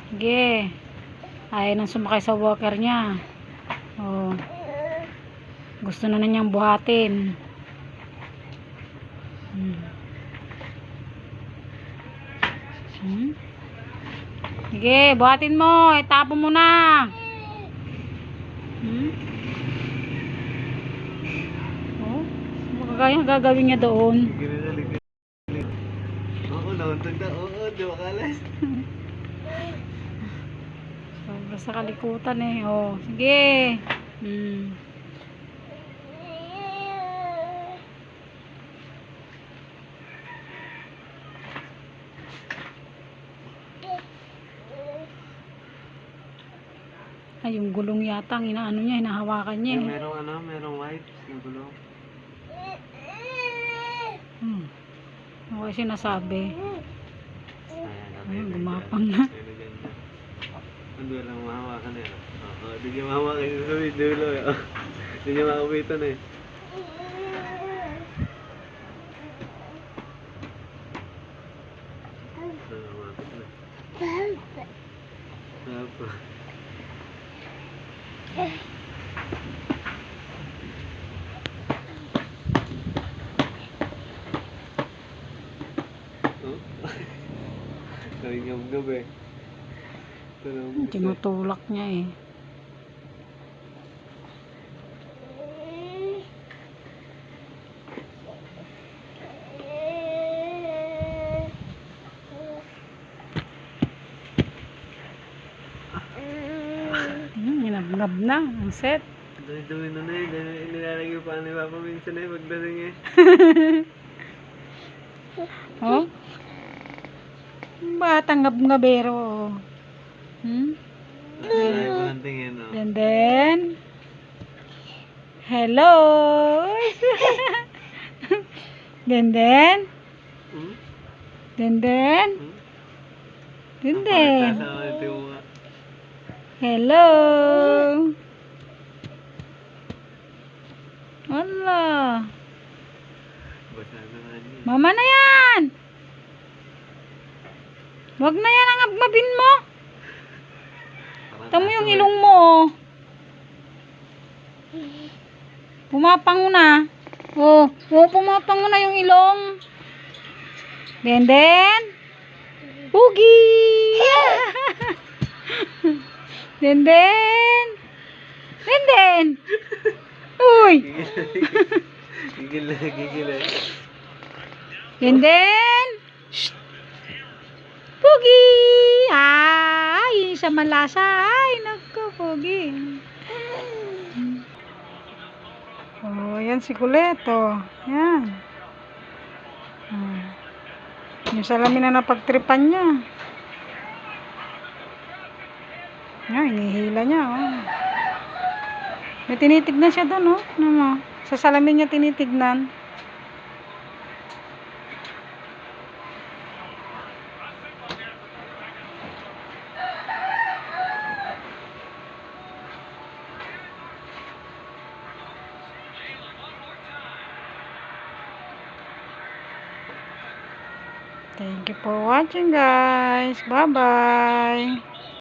Sige. Ayaw nang sumakay sa walker niya. Oh. Gusto na niyang buhatin. Sige, buhatin mo. Itapon mo na. Oh, makakaya gagawin niya doon. Oo, nauntog na. Oo, di makalas. Sobra sa kalikutan eh. Oh, sige. Ay, yung gulong yata ang inaano niya, hinahawakan niya eh. Merong white yung gulong. Ano kasi sinasabi? Ayun, gumapang na. Hindi lang mahawakan eh. Hindi niya mahawakan yung sa dulo eh. Hindi niya makapitan eh. Apa? Oh? Nangingab-ngab eh. Tinutulak niya eh. Ginab-ngab na ang set. Dumi-dumi na na eh. Nilalagay pa ni Papa minsan eh. Pagdating eh. Oh? Batang ngab-ngabero. Ay, parang tingin oh. And then hello. Then hello. Wala. Mama na yan. Wag na yan ang abmabin mo. Tamo yung ilong mo. Pumapang na. Oh, pumapang na yung ilong. Then Oogie. Then uy. Gigil na. Shh. Pogi. Ay, sa malasa. Ay, naku, Pogi. Oh, yan si Kuleto. Yan. Yung salamin na napagtripan niya. Yan, hinihila niya. Oh. May tinitignan siya doon, oh. Sa salamin niya tinitignan. Thank you for watching, guys. Bye-bye.